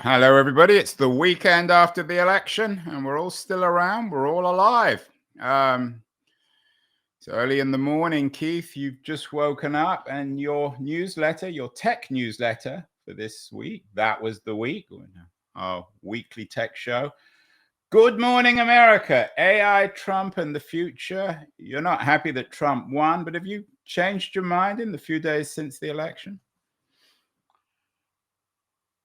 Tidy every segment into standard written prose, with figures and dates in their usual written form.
Hello, everybody. It's the weekend after the election, and we're all still around. We're all alive. It's early in the morning, Keith. You've just woken up, and your newsletter, your tech newsletter for this week, that was the week, our weekly tech show. Good morning, America. AI, Trump, and the future. You're not happy that Trump won, but have you changed your mind in the few days since the election?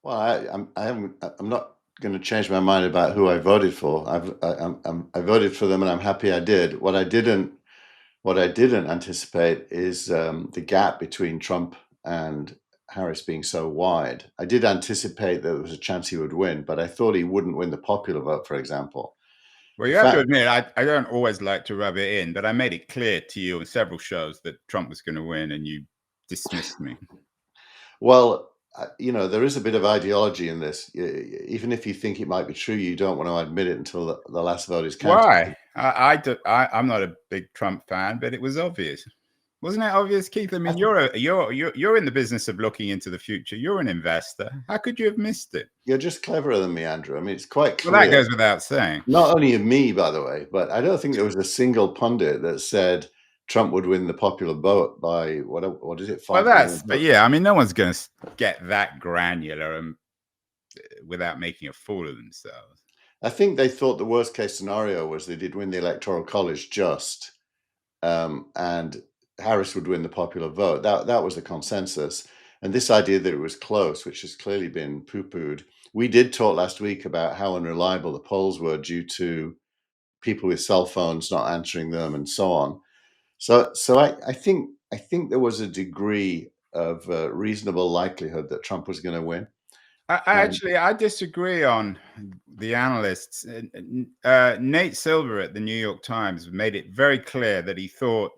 Well, I'm not going to change my mind about who I voted for. I voted for them, and I'm happy I did. What I didn't anticipate is the gap between Trump and Harris being so wide. I did anticipate that there was a chance he would win, but I thought he wouldn't win the popular vote, for example. Well, you have to admit, I don't always like to rub it in, but I made it clear to you in several shows that Trump was going to win, and you dismissed me. Well, there is a bit of ideology in this. Even if you think it might be true, you don't want to admit it until the last vote is counted. Why? I'm not a big Trump fan, but it was obvious. Wasn't it obvious, Keith? I mean, you're in the business of looking into the future. You're an investor. How could you have missed it? You're just cleverer than me, Andrew. I mean, it's quite clear. Well, that goes without saying. Not only of me, by the way, but I don't think there was a single pundit that said Trump would win the popular vote by what is it? 5 Well, but yeah, I mean, no one's going to get that granular and without making a fool of themselves. I think they thought the worst case scenario was they did win the Electoral College just, and Harris would win the popular vote. That was the consensus. And this idea that it was close, which has clearly been poo-pooed. We did talk last week about how unreliable the polls were due to people with cell phones not answering them and so on. So I think there was a degree of reasonable likelihood that Trump was going to win. I disagree on the analysts. Nate Silver at the New York Times made it very clear that he thought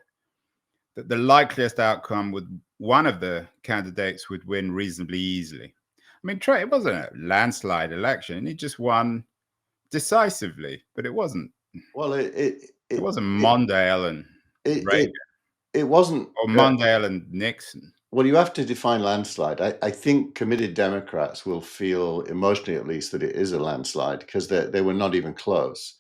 that the likeliest outcome would one of the candidates would win reasonably easily. I mean, it wasn't a landslide election. He just won decisively, but it wasn't. Well, it wasn't Mondale and Reagan. It wasn't. Or Mondale and Nixon. Well, you have to define landslide. I think committed Democrats will feel, emotionally at least, that it is a landslide because they were not even close.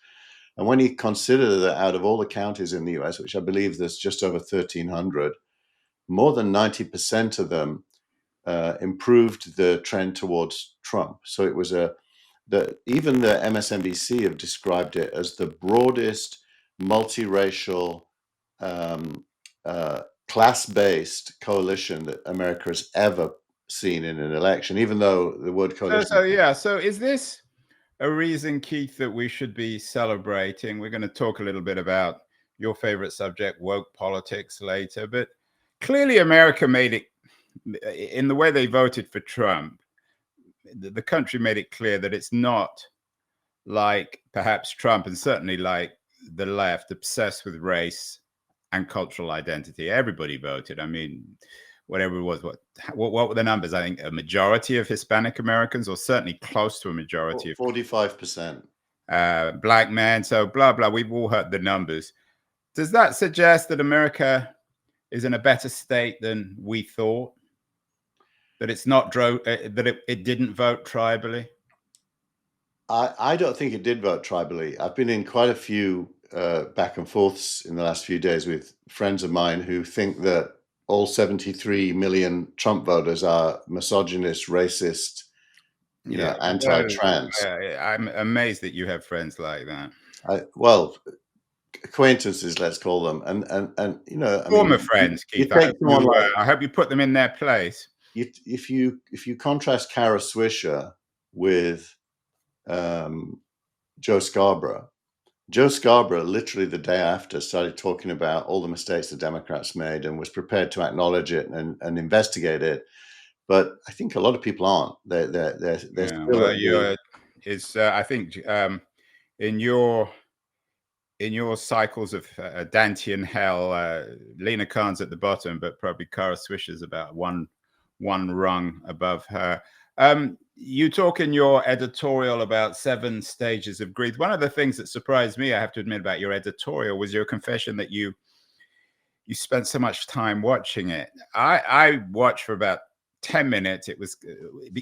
And when you consider that out of all the counties in the US, which I believe there's just over 1,300, more than 90% of them improved the trend towards Trump. So it was even the MSNBC have described it as the broadest multiracial class-based coalition that America has ever seen in an election, even though the word coalition. So is this a reason, Keith, that we should be celebrating? We're going to talk a little bit about your favorite subject, woke politics, later, but clearly America made it, in the way they voted for Trump, the country made it clear that it's not like perhaps Trump and certainly like the left obsessed with race and cultural identity. Everybody voted. I mean, whatever it was, what were the numbers? I think a majority of Hispanic Americans, or certainly close to a majority. 45%. Black men, so blah, blah. We've all heard the numbers. Does that suggest that America is in a better state than we thought? That it's not that it didn't vote tribally? I don't think it did vote tribally. I've been in quite a few back and forths in the last few days with friends of mine who think that all 73 million Trump voters are misogynist, racist, anti-trans. I'm amazed that you have friends like that. Acquaintances, let's call them, and former friends, Keith. I hope you put them in their place. If you contrast Kara Swisher with Joe Scarborough literally the day after started talking about all the mistakes the Democrats made and was prepared to acknowledge it and investigate it. But I think a lot of people aren't. They're I think in your cycles of Dantean hell, Lena Khan's at the bottom, but probably Kara Swisher's about one rung above her. You talk in your editorial about 7 stages of grief. One of the things that surprised me, I have to admit, about your editorial was your confession that you spent so much time watching it. I watched for about 10 minutes. It was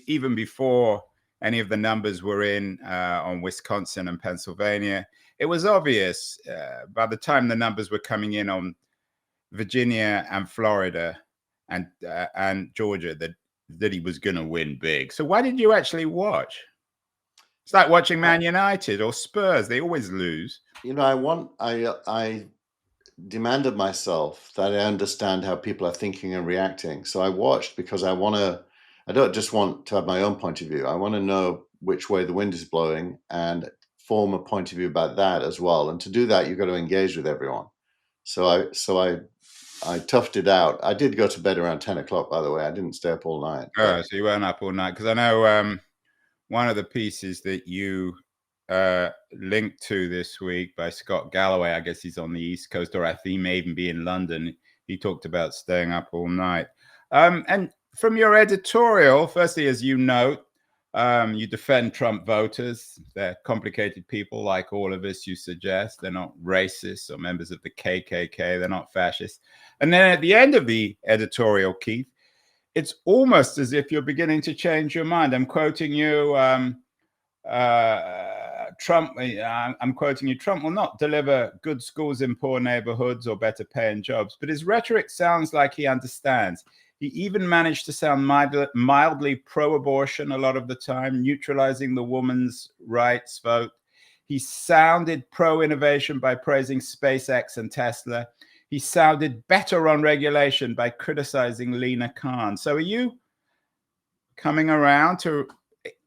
even before any of the numbers were in on Wisconsin and Pennsylvania. It was obvious by the time the numbers were coming in on Virginia and Florida and Georgia that he was going to win big. So why did you actually watch? It's like watching Man United or Spurs. They always lose. You know, I demanded myself that I understand how people are thinking and reacting. So I watched because I don't just want to have my own point of view. I want to know which way the wind is blowing and form a point of view about that as well. And to do that, you've got to engage with everyone. So I toughed it out. I did go to bed around 10 o'clock, by the way. I didn't stay up all night. Oh, so you weren't up all night? Because I know one of the pieces that you linked to this week by Scott Galloway, I guess he's on the East Coast, or I think he may even be in London. He talked about staying up all night. And from your editorial, firstly, as you note, you defend Trump voters. They're complicated people like all of us, you suggest. They're not racists or members of the KKK. They're not fascists. And then at the end of the editorial, Keith, it's almost as if you're beginning to change your mind. I'm quoting you, Trump, I'm quoting you, Trump will not deliver good schools in poor neighborhoods or better paying jobs, but his rhetoric sounds like he understands. He even managed to sound mildly pro-abortion a lot of the time, neutralizing the woman's rights vote. He sounded pro-innovation by praising SpaceX and Tesla. He sounded better on regulation by criticizing Lena Khan. So are you coming around to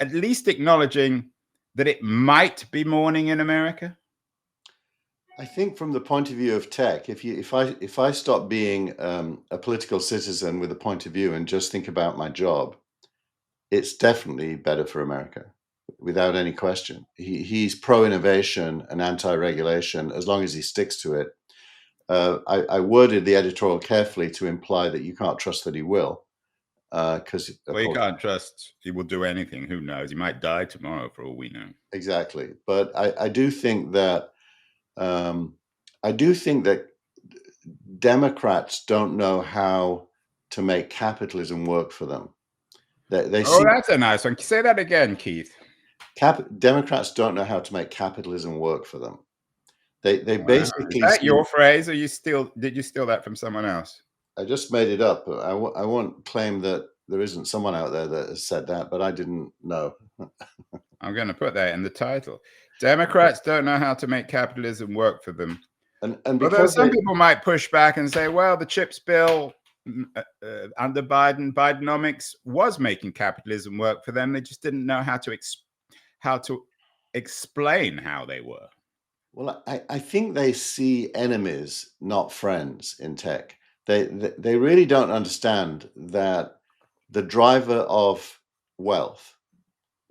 at least acknowledging that it might be morning in America? I think from the point of view of tech, if I stop being a political citizen with a point of view and just think about my job, it's definitely better for America, without any question. He's pro-innovation and anti-regulation as long as he sticks to it. I worded the editorial carefully to imply that you can't trust that he will. Because well, you can't trust he will do anything. Who knows? He might die tomorrow for all we know. Exactly. But I do think that Democrats don't know how to make capitalism work for them. That's a nice one. Say that again, Keith. Democrats don't know how to make capitalism work for them. They basically. Is that your phrase, or did you steal that from someone else? I just made it up. I won't claim that there isn't someone out there that has said that, but I didn't know. I'm going to put that in the title. Democrats don't know how to make capitalism work for them. And because some people might push back and say, well, the CHIPS bill under Bidenomics was making capitalism work for them. They just didn't know how to explain how they were. Well, I think they see enemies, not friends, in tech. They really don't understand that the driver of wealth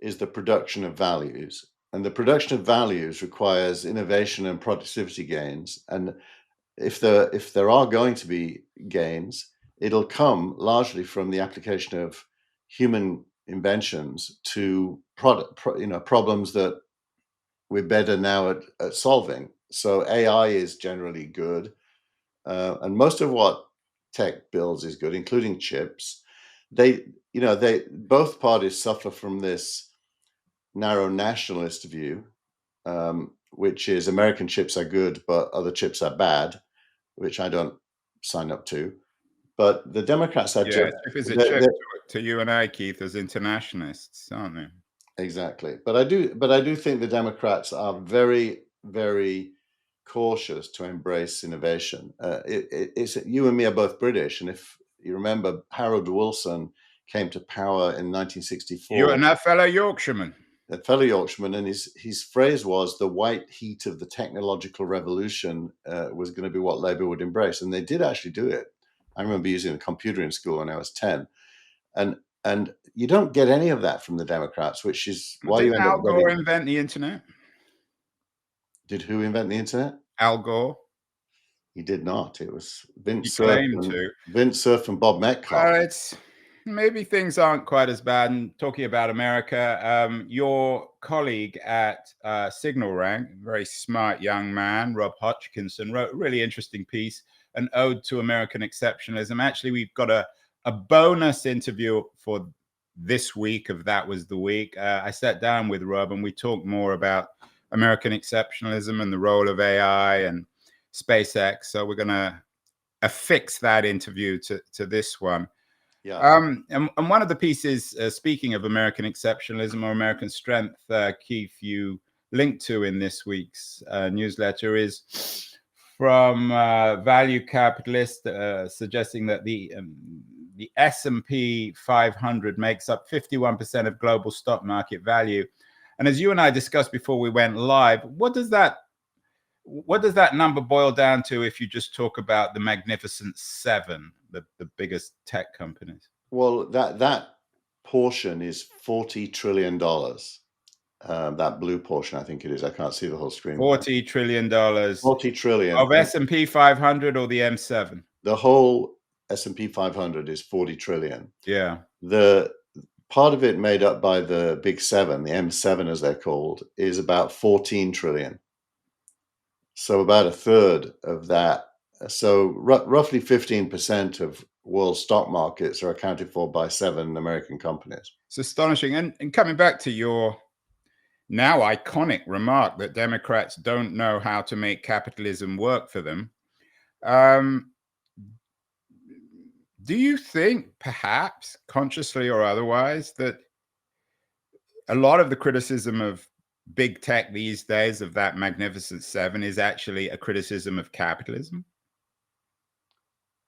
is the production of values, and the production of values requires innovation and productivity gains. And if there are going to be gains, it'll come largely from the application of human inventions to problems that we're better now at solving. So AI is generally good, and most of what tech builds is good, including chips. Both parties suffer from this narrow nationalist view, which is American chips are good, but other chips are bad, which I don't sign up to. But the Democrats are chip is a chip to you and I, Keith, as internationalists, aren't they? Exactly. But I do think the Democrats are very, very cautious to embrace innovation. It's you and me are both British, and if you remember, Harold Wilson came to power in 1964. You and that fellow Yorkshireman. A fellow Yorkshireman, and his phrase was, "The white heat of the technological revolution was going to be what Labour would embrace," and they did actually do it. I remember using a computer in school when I was 10, and you don't get any of that from the Democrats, which is why you end up getting. Al Gore invent the internet? Did who invent the internet? Al Gore. He did not. It was Vince Cerf and Bob Metcalfe. Maybe things aren't quite as bad. And talking about America, your colleague at SignalRank, very smart young man, Rob Hodgkinson, wrote a really interesting piece, an ode to American exceptionalism. Actually, we've got a bonus interview for this week of That Was the Week. I sat down with Rob and we talked more about American exceptionalism and the role of AI and SpaceX. So we're going to affix that interview to this one. Yeah. And one of the pieces, speaking of American exceptionalism or American strength, Keith, you linked to in this week's newsletter is from Value Capitalist, suggesting that the S&P 500 makes up 51% of global stock market value. And as you and I discussed before we went live, what does that number boil down to if you just talk about the Magnificent Seven, the biggest tech companies? Well, that portion is $40 trillion. That blue portion, I think it is. I can't see the whole screen. $40 trillion. $40 trillion. Of S&P 500 or the M7? The whole S&P 500 is 40 trillion. Yeah. The part of it made up by the big seven, the M7 as they're called, is about 14 trillion. So about a third of that. So roughly 15% of world stock markets are accounted for by 7 American companies. It's astonishing. And coming back to your now iconic remark that Democrats don't know how to make capitalism work for them. Do you think, perhaps consciously or otherwise, that a lot of the criticism of big tech these days, of that Magnificent Seven, is actually a criticism of capitalism?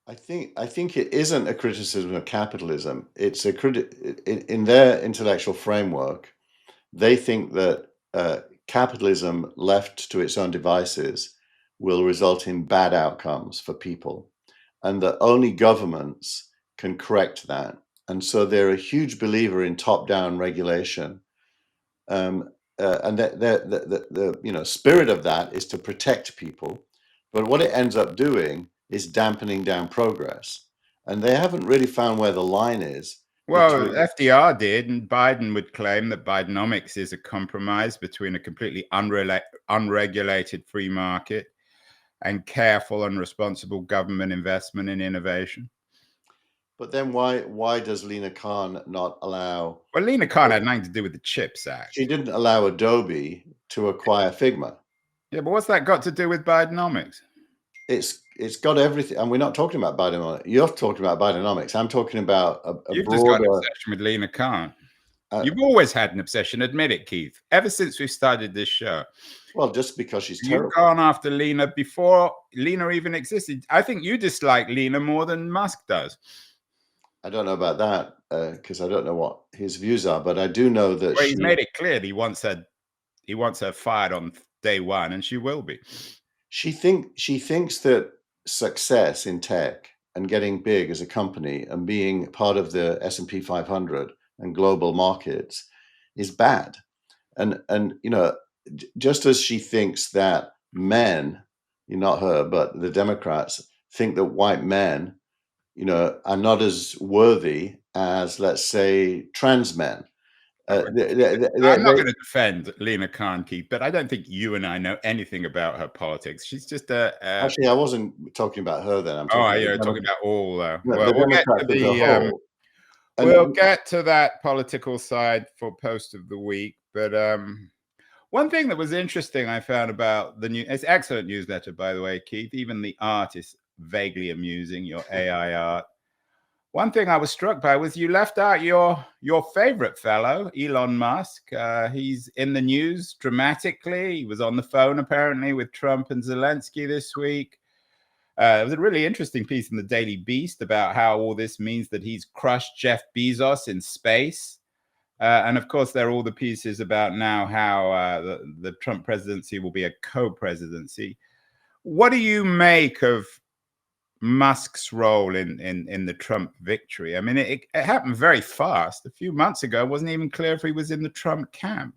I think it isn't a criticism of capitalism. It's a in their intellectual framework. They think that capitalism left to its own devices will result in bad outcomes for people, and that only governments can correct that. And so they're a huge believer in top-down regulation. And the spirit of that is to protect people. But what it ends up doing is dampening down progress. And they haven't really found where the line is. Well, FDR did, and Biden would claim that Bidenomics is a compromise between a completely unregulated free market and careful and responsible government investment in innovation. But then why does Lina Khan not allow... Well, Lina Khan had nothing to do with the CHIPS Act. She didn't allow Adobe to acquire Figma. Yeah, but what's that got to do with Bidenomics? It's got everything, and we're not talking about Bidenomics. You're talking about Bidenomics. I'm talking about You've just got an obsession with Lina Khan. You've always had an obsession, admit it, Keith, ever since we started this show. Well, just because she's terrible. You've gone after Lina before Lina even existed. I think you dislike Lina more than Musk does. I don't know about that, because I don't know what his views are, but I do know that he's made it clear that he wants her fired on day one, and she will be. She thinks that success in tech and getting big as a company and being part of the S&P 500 and global markets is bad. And just as she thinks that men, not her, but the Democrats think that white men, are not as worthy as, let's say, trans men. I'm not going to defend Lina Khan, Keith, but I don't think you and I know anything about her politics. She's just actually, I wasn't talking about her then. You're talking about all. Well, we'll get to that political side for post of the week. But one thing that was interesting I found about it's excellent newsletter, by the way, Keith. Even the art is vaguely amusing, your AI art. One thing I was struck by was you left out your favorite fellow, Elon Musk. He's in the news dramatically. He was on the phone, apparently, with Trump and Zelensky this week. It was a really interesting piece in the Daily Beast about how all this means that he's crushed Jeff Bezos in space. And, of course, there are all the pieces about now how the Trump presidency will be a co-presidency. What do you make of Musk's role in the Trump victory? I mean, it happened very fast. A few months ago, it wasn't even clear if he was in the Trump camp.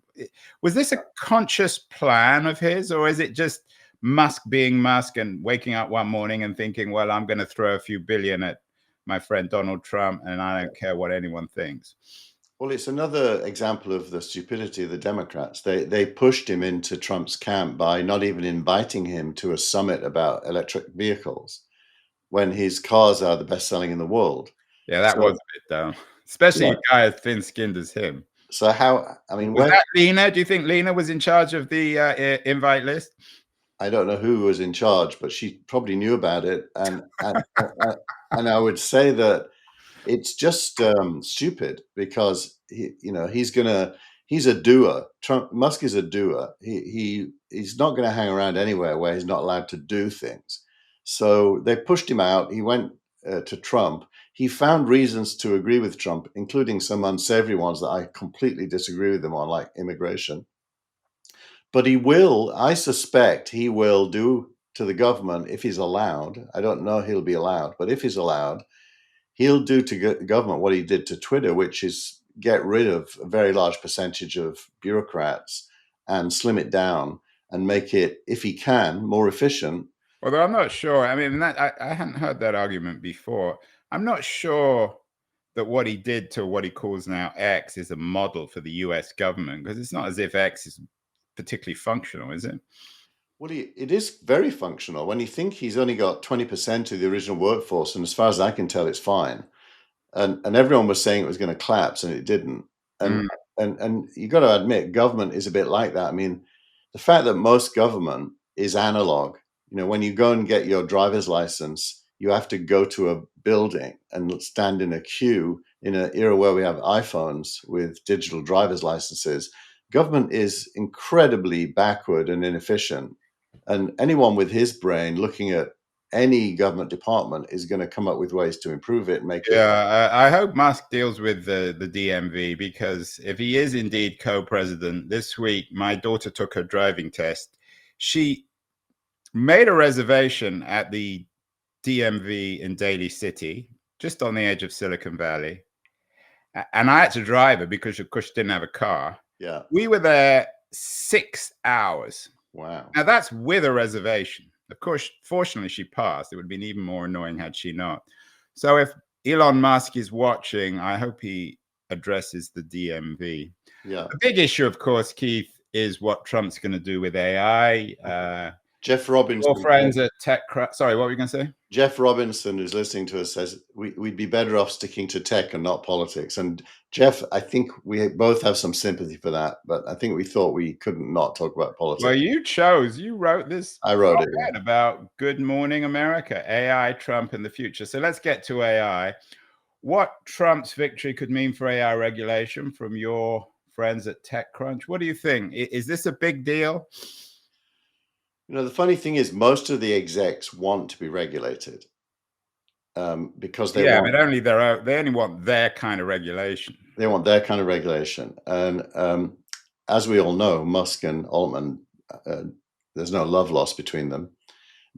Was this a conscious plan of his, or is it just Musk being Musk and waking up one morning and thinking, well, I'm going to throw a few billion at my friend Donald Trump and I don't care what anyone thinks? Well, it's another example of the stupidity of the Democrats. They pushed him into Trump's camp by not even inviting him to a summit about electric vehicles, when his cars are the best selling in the world. Yeah, that was a bit dumb. especially Yeah. a guy as thin-skinned as him. So how? I mean, Was that Lena? Do you think Lena was in charge of the invite list? I don't know who was in charge, but she probably knew about it, and I would say that it's just stupid because he's a doer. Musk is a doer. He's not going to hang around anywhere where he's not allowed to do things. So they pushed him out. He went to Trump. He found reasons to agree with Trump, including some unsavory ones that I completely disagree with him on, like immigration. But I suspect he will do to the government, if he's allowed. I don't know he'll be allowed, but if he's allowed, he'll do to government what he did to Twitter, which is get rid of a very large percentage of bureaucrats and slim it down and make it, if he can, more efficient. Although I'm not sure. I mean, I hadn't heard that argument before. I'm not sure that what he did to what he calls now X is a model for the US government, because it's not as if X is particularly functional, is it? Well, it is very functional. When you think he's only got 20% of the original workforce, and as far as I can tell, it's fine. And everyone was saying it was going to collapse, and it didn't. And you got to admit, government is a bit like that. I mean, the fact that most government is analog. When you go and get your driver's license, you have to go to a building and stand in a queue in an era where we have iPhones with digital driver's licenses. Government is incredibly backward and inefficient. And anyone with his brain looking at any government department is going to come up with ways to improve it and make it. Yeah, I hope Musk deals with the DMV, because if he is indeed co-president, this week my daughter took her driving test. She made a reservation at the DMV in Daly City, just on the edge of Silicon Valley. And I had to drive her because, of course, she didn't have a car. Yeah. We were there 6 hours. Wow. Now, that's with a reservation. Of course, fortunately, she passed. It would have been even more annoying had she not. So if Elon Musk is watching, I hope he addresses the DMV. Yeah. The big issue, of course, Keith, is what Trump's going to do with AI. Jeff Robinson. Your friends at TechCrunch. Sorry, what were you going to say? Jeff Robinson, who's listening to us, says we'd be better off sticking to tech and not politics. And Jeff, I think we both have some sympathy for that, but I think we thought we couldn't not talk about politics. Well, you wrote this. I wrote it about Good Morning America, AI, Trump, and the future. So let's get to AI. What Trump's victory could mean for AI regulation from your friends at TechCrunch. What do you think? Is this a big deal? The funny thing is, most of the execs want to be regulated because they want. But only they only want their kind of regulation. They want their kind of regulation, and as we all know, Musk and Altman, there's no love lost between them.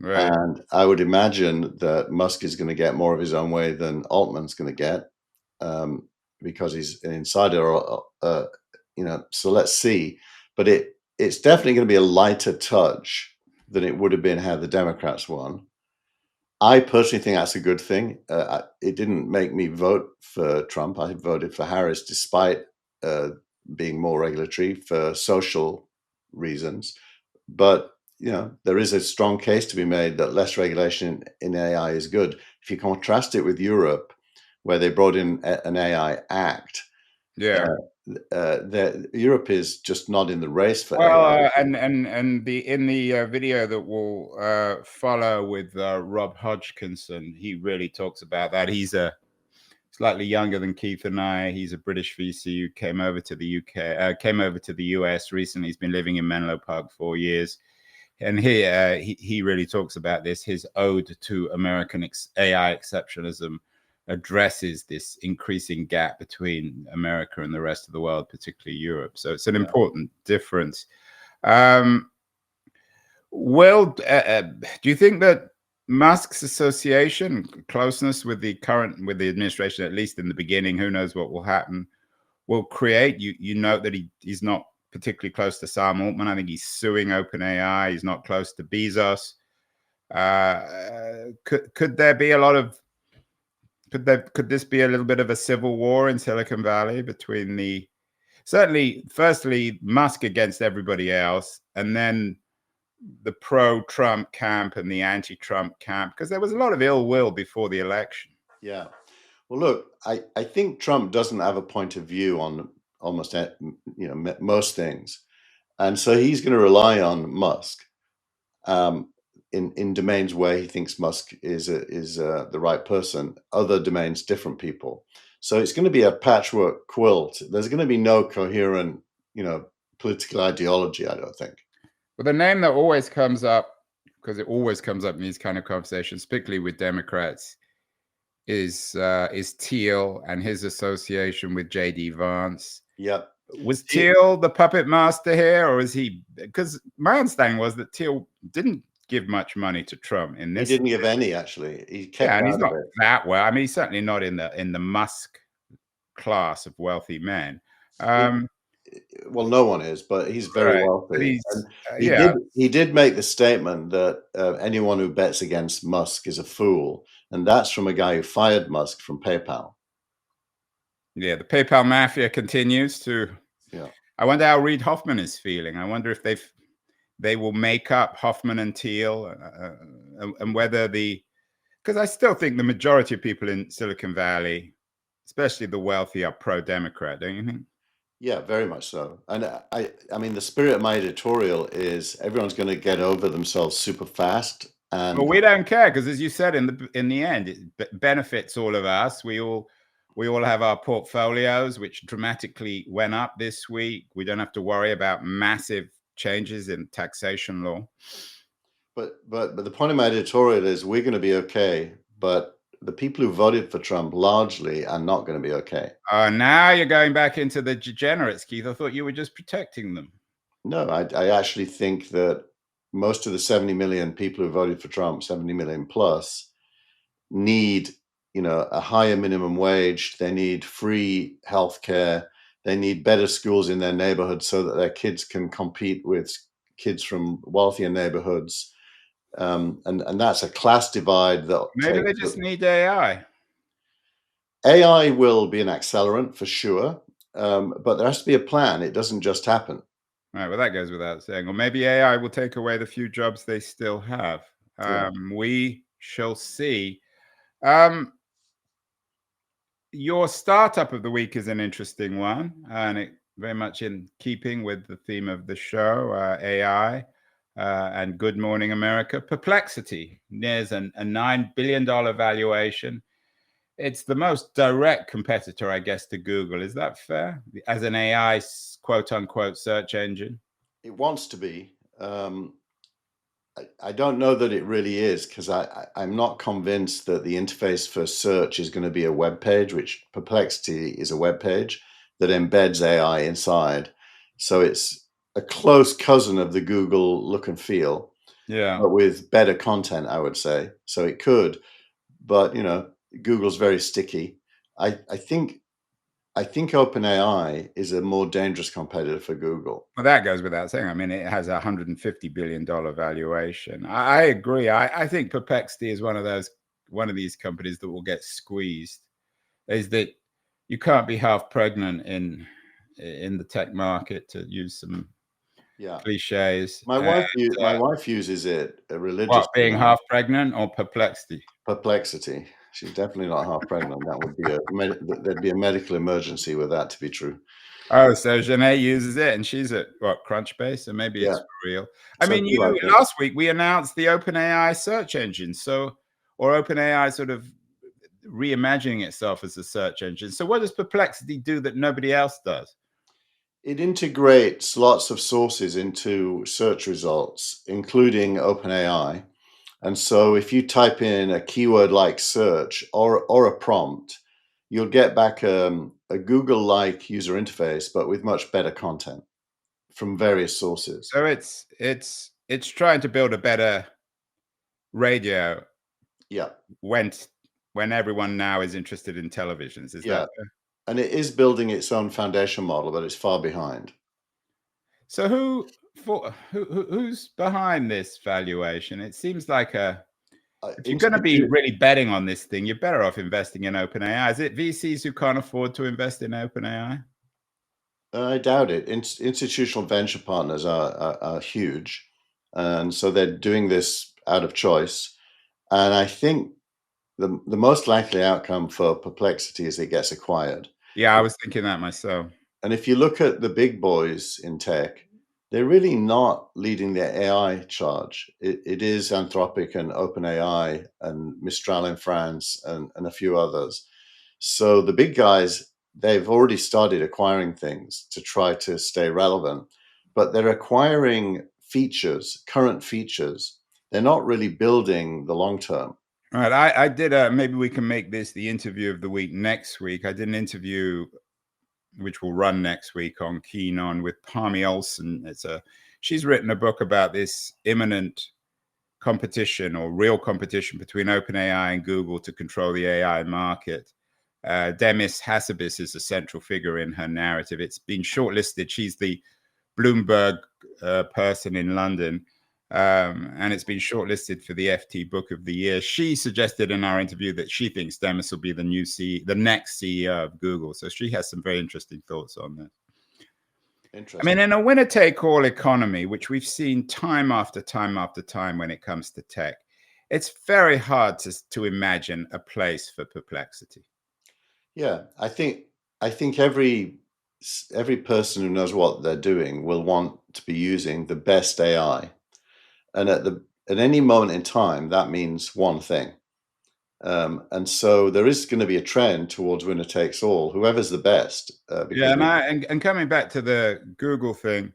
Right. And I would imagine that Musk is going to get more of his own way than Altman's going to get, because he's an insider. So let's see. But it's definitely going to be a lighter touch than it would have been had the Democrats won. I personally think that's a good thing. It didn't make me vote for Trump. I voted for Harris, despite being more regulatory for social reasons. But there is a strong case to be made that less regulation in AI is good. If you contrast it with Europe, where they brought in an AI Act, Europe is just not in the race for AI. And in the video that will follow with Rob Hodgkinson, he really talks about that. He's slightly younger than Keith and I. He's a British VC who came over to the US recently. He's been living in Menlo Park 4 years. And he really talks about this. His ode to American AI exceptionalism addresses this increasing gap between America and the rest of the world, particularly Europe. So it's an important difference. Do you think that Musk's association, closeness with the administration, at least in the beginning, who knows what will happen, will create, you note that he's not particularly close to Sam Altman. I think he's suing OpenAI. He's not close to Bezos. Could there be a lot of, could this be a little bit of a civil war in Silicon Valley between firstly, Musk against everybody else, and then the pro-Trump camp and the anti-Trump camp? Because there was a lot of ill will before the election. Yeah. Well, look, I think Trump doesn't have a point of view on almost most things, and so he's going to rely on Musk in domains where he thinks Musk is the right person. Other domains, different people. So it's going to be a patchwork quilt. There's going to be no coherent, political ideology, I don't think. Well, the name that always comes up, because it always comes up in these kind of conversations, particularly with Democrats, is Teal and his association with J.D. Vance. Yep. Was Teal the puppet master here, or is he? Because my understanding was that Teal didn't give much money to Trump in this. He didn't give any, actually. He kept Yeah, and he's out of not it. that well. I mean, he's certainly not in the Musk class of wealthy men. Well, no one is, but he's very Right. wealthy. But he's, And yeah. he did make the statement that anyone who bets against Musk is a fool, and that's from a guy who fired Musk from PayPal. Yeah, the PayPal mafia continues to. Yeah. I wonder how Reid Hoffman is feeling. I wonder if they will make up Hoffman and Teal, and whether because I still think the majority of people in Silicon Valley, especially the wealthy, are pro-Democrat, don't you think? Yeah, very much so. And I mean, the spirit of my editorial is everyone's going to get over themselves super fast. And Well, we don't care because, as you said, in the end, it benefits all of us. We all have our portfolios, which dramatically went up this week. We don't have to worry about massive changes in taxation law. But the point of my editorial is we're going to be okay, but the people who voted for Trump largely are not going to be okay. Now you're going back into the degenerates, Keith. I thought you were just protecting them. No, I actually think that most of the 70 million people who voted for Trump, 70 million plus, need, a higher minimum wage. They need free healthcare. They need better schools in their neighborhood so that their kids can compete with kids from wealthier neighborhoods. And that's a class divide that Maybe they just need AI. AI will be an accelerant for sure, but there has to be a plan. It doesn't just happen. All right, well, that goes without saying. Or maybe AI will take away the few jobs they still have. Yeah. We shall see. Your startup of the week is an interesting one, and it very much in keeping with the theme of the show, AI and Good Morning America. Perplexity nears a $9 billion valuation. It's the most direct competitor, I guess, to Google. Is that fair? As an AI quote unquote search engine? It wants to be. I don't know that it really is, because I'm not convinced that the interface for search is going to be a web page, which Perplexity is a web page that embeds AI inside. So it's a close cousin of the Google look and feel, Yeah. but with better content, I would say. So it could, but Google's very sticky. I think OpenAI is a more dangerous competitor for Google. Well, that goes without saying. I mean, it has a $150 billion valuation. I agree. I think Perplexity is one of these companies that will get squeezed. Is that you can't be half pregnant in the tech market, to use some cliches. My wife uses it religiously. What, being half pregnant or Perplexity? Perplexity. She's definitely not half pregnant. That would be there'd be a medical emergency with that to be true. Oh, so Janae uses it, and she's at what, Crunchbase, so maybe it's for real. I mean, last week we announced the OpenAI search engine, or OpenAI sort of reimagining itself as a search engine. So what does Perplexity do that nobody else does? It integrates lots of sources into search results, including OpenAI. And so if you type in a keyword like search or a prompt, you'll get back a Google-like user interface, but with much better content from various sources. So it's trying to build a better radio. Yeah. When everyone now is interested in televisions, is that fair? And it is building its own foundation model, but it's far behind. So who's behind this valuation? It seems like if you're going to be really betting on this thing, you're better off investing in OpenAI. Is it VCs who can't afford to invest in OpenAI? I doubt it. Institutional venture partners are huge, and so they're doing this out of choice. And I think the most likely outcome for Perplexity is it gets acquired. Yeah, I was thinking that myself. And if you look at the big boys in tech, they're really not leading the AI charge. It is Anthropic and OpenAI and Mistral in France and a few others. So the big guys, they've already started acquiring things to try to stay relevant, but they're acquiring features, current features. They're not really building the long term. All right, I did maybe we can make this the interview of the week next week. I did an interview which will run next week on Keen On with Parmi Olsen. She's written a book about this imminent competition or real competition between OpenAI and Google to control the AI market. Demis Hassabis is a central figure in her narrative. It's been shortlisted. She's the Bloomberg person in London, and it's been shortlisted for the FT Book of the Year. She suggested in our interview that she thinks Demis will be the next CEO of Google. So she has some very interesting thoughts on this. I mean, in a winner-take-all economy, which we've seen time after time after time when it comes to tech, it's very hard to imagine a place for Perplexity. Yeah, I think every person who knows what they're doing will want to be using the best AI, and at any moment in time, that means one thing. And so there is going to be a trend towards winner takes all, whoever's the best. Yeah, and coming back to the Google thing,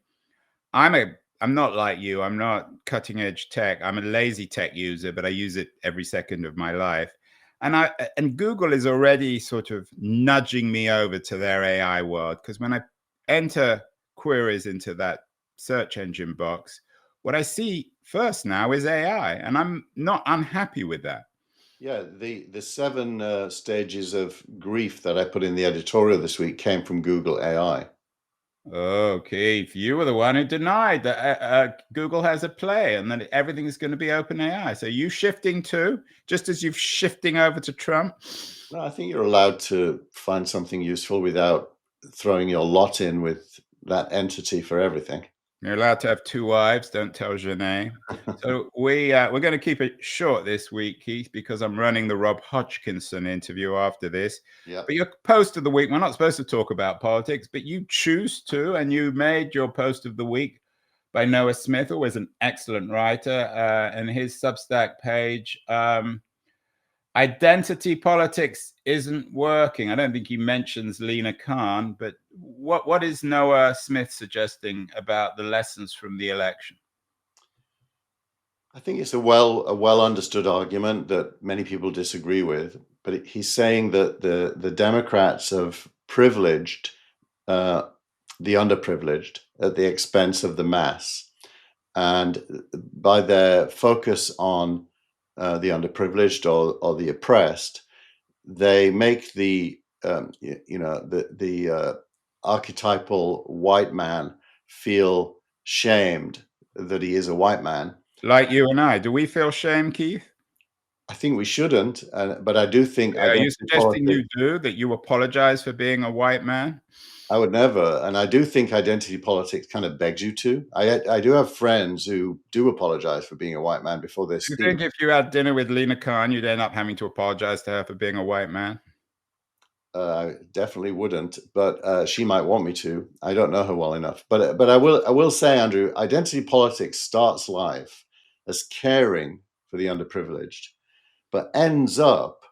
I'm not like you. I'm not cutting edge tech. I'm a lazy tech user, but I use it every second of my life. And Google is already sort of nudging me over to their AI world, because when I enter queries into that search engine box, what I see first now is AI, and I'm not unhappy with that. Yeah, the 7 stages of grief that I put in the editorial this week came from Google AI. Okay, if you were the one who denied that Google has a play and that everything is going to be OpenAI. So you shifting too, just as you've shifting over to Trump? No, I think you're allowed to find something useful without throwing your lot in with that entity for everything. You're allowed to have 2 wives. Don't tell Janae. So we're going to keep it short this week, Keith, because I'm running the Rob Hodgkinson interview after this. Yeah. But your post of the week, we're not supposed to talk about politics, but you choose to, and you made your post of the week by Noah Smith, who is an excellent writer, and his Substack page. Identity politics isn't working. I don't think he mentions Lena Khan, but what is Noah Smith suggesting about the lessons from the election? I think it's a well understood argument that many people disagree with, but he's saying that the Democrats have privileged the underprivileged at the expense of the mass, and by their focus on the underprivileged or the oppressed, they make the archetypal white man feel shamed that he is a white man. Like you and I, do we feel shame, Keith? I think we shouldn't, but I do think Are you suggesting politics, you do, that you apologize for being a white man? I would never, and I do think identity politics kind of begs you to. I do have friends who do apologize for being a white man before they're Do you steamed. think if you had dinner with Lena Khan, you'd end up having to apologize to her for being a white man? I definitely wouldn't, but she might want me to. I don't know her well enough, but I will say, Andrew, identity politics starts life as caring for the underprivileged, but ends up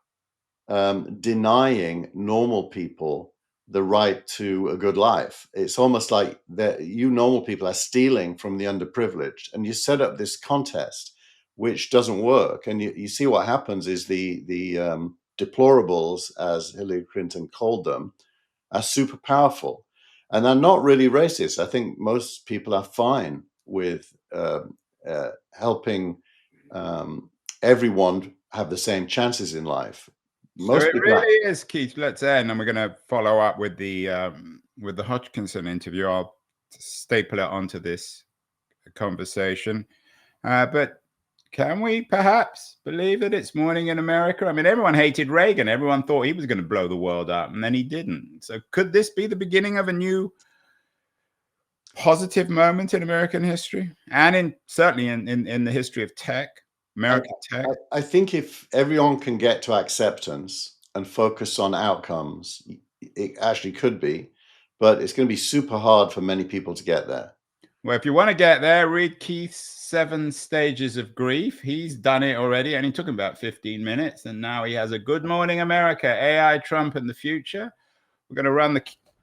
denying normal people the right to a good life. It's almost like that you normal people are stealing from the underprivileged, and you set up this contest which doesn't work. And you see what happens is the deplorables, as Hillary Clinton called them, are super powerful, and they're not really racist. I think most people are fine with helping everyone have the same chances in life. So Most it people really is, Keith. Let's end, and we're going to follow up with the Hodgkinson interview. I'll staple it onto this conversation. But can we perhaps believe that it's morning in America? I mean, everyone hated Reagan. Everyone thought he was going to blow the world up, and then he didn't. So could this be the beginning of a new positive moment in American history, and certainly in the history of tech? American tech? I think if everyone can get to acceptance and focus on outcomes, it actually could be, but it's going to be super hard for many people to get there. Well, if you want to get there, read Keith's 7 Stages of Grief. He's done it already, and he took him about 15 minutes, and now he has a Good Morning America, AI, Trump, and the Future. We're going to run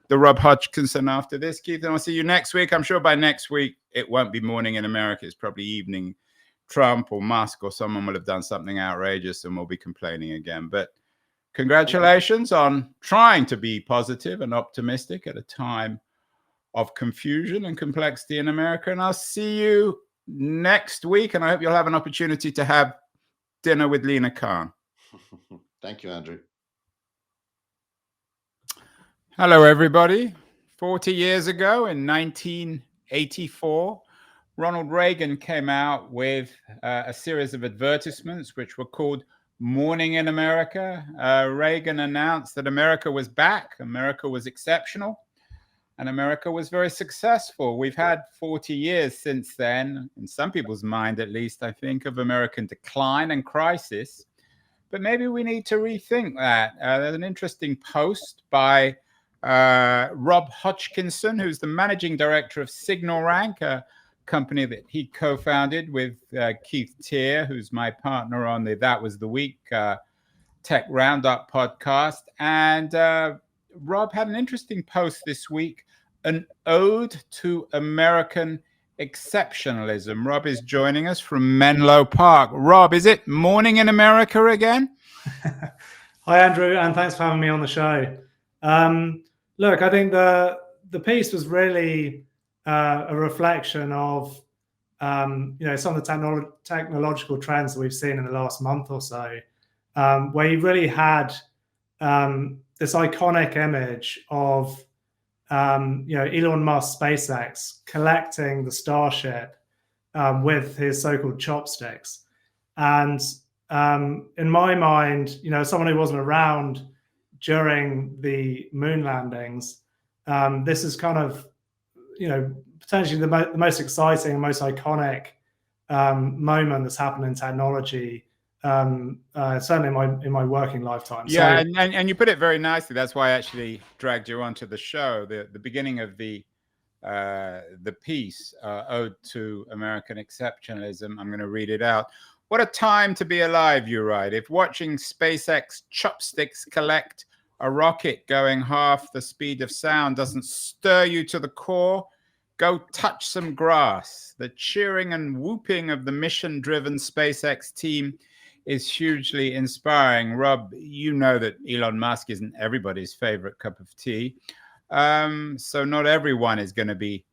the Rob Hodgkinson after this, Keith, and I'll see you next week. I'm sure by next week, it won't be morning in America. It's probably evening. Trump or Musk or someone will have done something outrageous and we'll be complaining again. But congratulations on trying to be positive and optimistic at a time of confusion and complexity in America. And I'll see you next week. And I hope you'll have an opportunity to have dinner with Lena Khan. Thank you, Andrew. Hello, everybody. 40 years ago in 1984, Ronald Reagan came out with a series of advertisements which were called Morning in America. Reagan announced that America was back, America was exceptional, and America was very successful. We've had 40 years since then, in some people's mind at least, I think, of American decline and crisis. But maybe we need to rethink that. There's an interesting post by Rob Hodgkinson, who's the managing director of SignalRank, a company that he co-founded with Keith Teare, who's my partner on the That Was the Week Tech Roundup podcast. And Rob had an interesting post this week, an ode to American exceptionalism. Rob is joining us from Menlo Park. Rob, is it morning in America again? Hi, Andrew, and thanks for having me on the show. Look, I think the piece was really a reflection of some of the technological trends that we've seen in the last month or so, where you really had this iconic image of Elon Musk SpaceX collecting the Starship with his so-called chopsticks. And in my mind, someone who wasn't around during the moon landings, this is kind of potentially the most exciting and most iconic moment that's happened in technology, certainly in my working lifetime. Yeah, so, and you put it very nicely. That's why I actually dragged you onto the show. The beginning of the piece, Ode to American Exceptionalism. I'm going to read it out. What a time to be alive, you write. If watching SpaceX chopsticks collect a rocket going half the speed of sound doesn't stir you to the core, go touch some grass. The cheering and whooping of the mission-driven SpaceX team is hugely inspiring. Rob, you know that Elon Musk isn't everybody's favorite cup of tea. So not everyone is going to be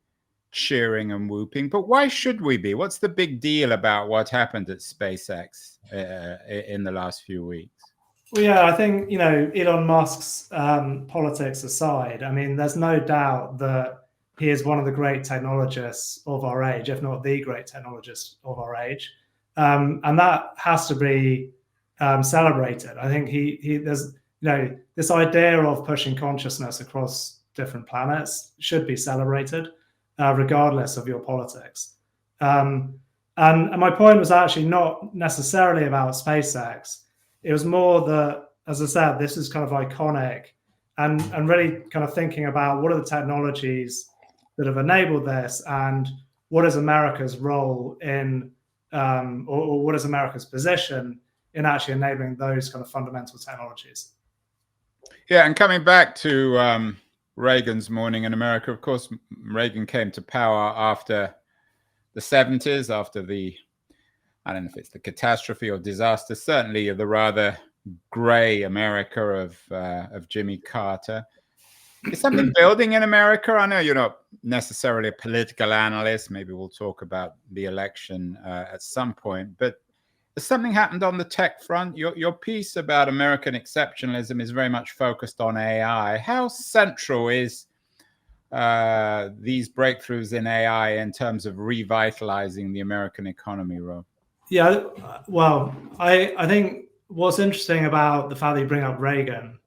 cheering and whooping, but why should we be? What's the big deal about what happened at SpaceX in the last few weeks? Well, yeah, I think, Elon Musk's politics aside, I mean, there's no doubt that he is one of the great technologists of our age, if not the great technologist of our age. And that has to be celebrated. I think there's, this idea of pushing consciousness across different planets should be celebrated, regardless of your politics. And my point was actually not necessarily about SpaceX. It was more that, as I said, this is kind of iconic and really kind of thinking about what are the technologies that have enabled this and what is America's role in, or what is America's position in actually enabling those kind of fundamental technologies. Yeah, and coming back to Reagan's Morning in America, of course, Reagan came to power after the 70s, after the, I don't know if it's the catastrophe or disaster, certainly the rather gray America of Jimmy Carter. Is something building in America? I know you're not necessarily a political analyst. Maybe we'll talk about the election at some point. But has something happened on the tech front? Your piece about American exceptionalism is very much focused on AI. How central is these breakthroughs in AI in terms of revitalizing the American economy, Rob? Yeah, well, I think what's interesting about the fact that you bring up Reagan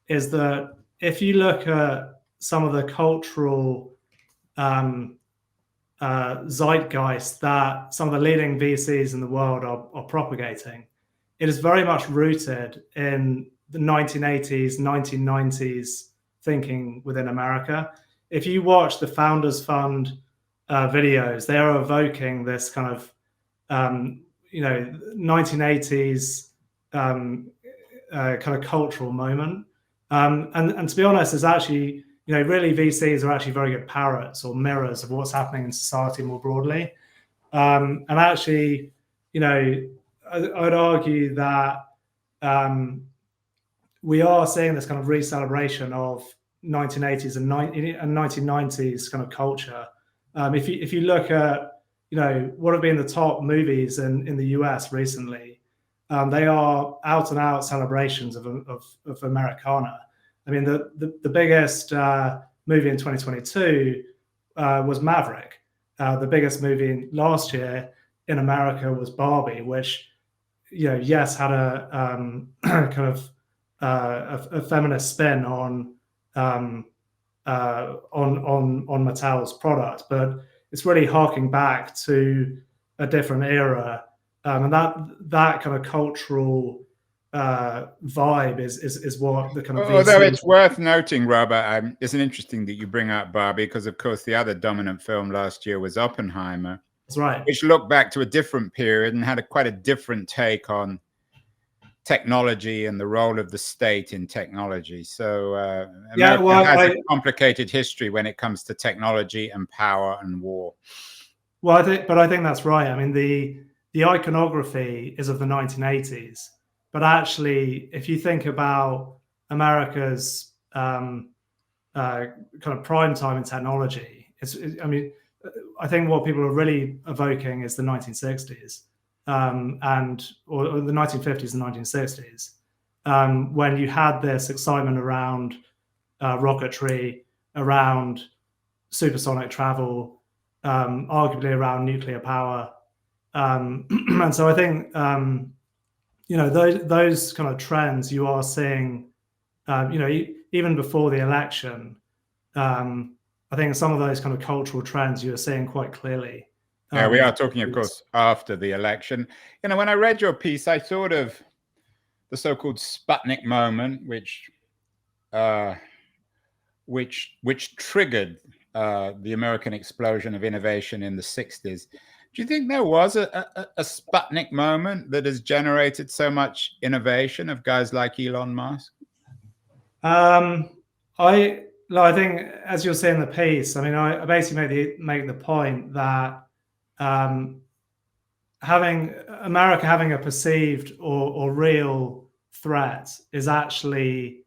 is that if you look at some of the cultural zeitgeist that some of the leading VCs in the world are propagating. It is very much rooted in the 1980s, 1990s thinking within America. If you watch the Founders Fund videos, they are evoking this kind of 1980s kind of cultural moment. And to be honest, it's actually, really VCs are actually very good parrots or mirrors of what's happening in society more broadly. And actually, I'd argue that we are seeing this kind of re-celebration of 1980s and 1990s kind of culture. If you look at what have been the top movies in the US recently, they are out and out celebrations of Americana. I mean, the biggest movie in 2022 was Maverick. The biggest movie last year in America was Barbie, which yes had a kind of a feminist spin on Mattel's product, but it's really harking back to a different era, and that kind of cultural vibe is what the kind of although it's worth noting, Robert, isn't interesting that you bring up Barbie, because of course the other dominant film last year was Oppenheimer. That's right. Which looked back to a different period and had quite a different take on technology and the role of the state in technology. So America has a complicated history when it comes to technology and power and war. Well, I think that's right. I mean, the iconography is of the 1980s, but actually, if you think about America's kind of prime time in technology, I think what people are really evoking is the 1960s, or the 1950s and 1960s, when you had this excitement around rocketry, around supersonic travel, arguably around nuclear power, and so I think those kind of trends you are seeing, even before the election. I think some of those kind of cultural trends you're seeing quite clearly. Yeah, we are talking, of course, after the election. When I read your piece, I thought of the so-called Sputnik moment, which triggered the American explosion of innovation in the 60s. Do you think there was a Sputnik moment that has generated so much innovation of guys like Elon Musk? I think, as you'll see in the piece, I basically make the point that America having a perceived or real threat is actually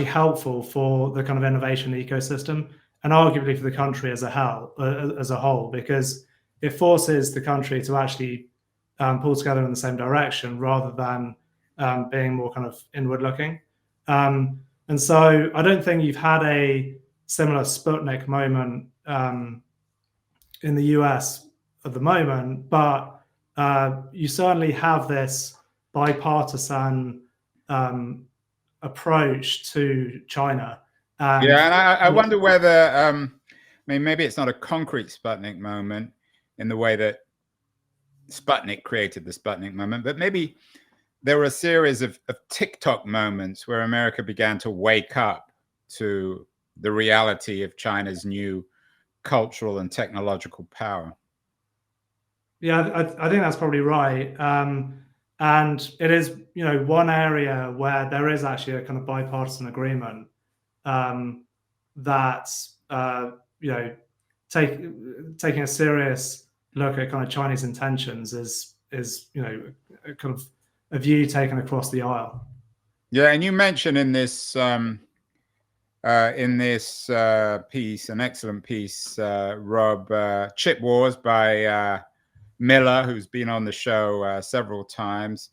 helpful for the kind of innovation ecosystem, and arguably for the country as a whole, because it forces the country to actually pull together in the same direction rather than being more kind of inward looking. And so I don't think you've had a similar Sputnik moment in the US at the moment, but you certainly have this bipartisan approach to China. And I wonder whether, maybe it's not a concrete Sputnik moment in the way that Sputnik created the Sputnik moment, but maybe there were a series of TikTok moments where America began to wake up to the reality of China's new cultural and technological power. Yeah, I think that's probably right. And it is, one area where there is actually a kind of bipartisan agreement that, taking a serious look at kind of Chinese intentions is a kind of a view taken across the aisle. Yeah, and you mentioned in this piece, an excellent piece, Rob, Chip Wars by Miller, who's been on the show several times.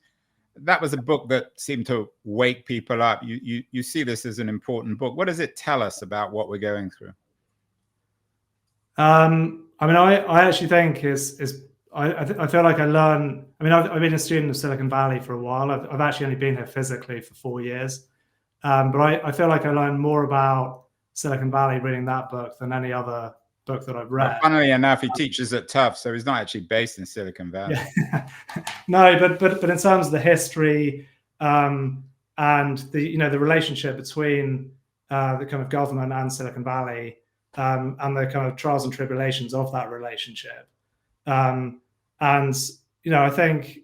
That was a book that seemed to wake people up. You see this as an important book. What does it tell us about what we're going through? I actually think I feel like I learn. I've been a student of Silicon Valley for a while. I've actually only been here physically for 4 years, but I feel like I learn more about Silicon Valley reading that book than any other book that I've read. Well, funnily enough, he teaches at Tufts, so he's not actually based in Silicon Valley. Yeah. No, but in terms of the history and the relationship between the kind of government and Silicon Valley and the kind of trials and tribulations of that relationship, and I think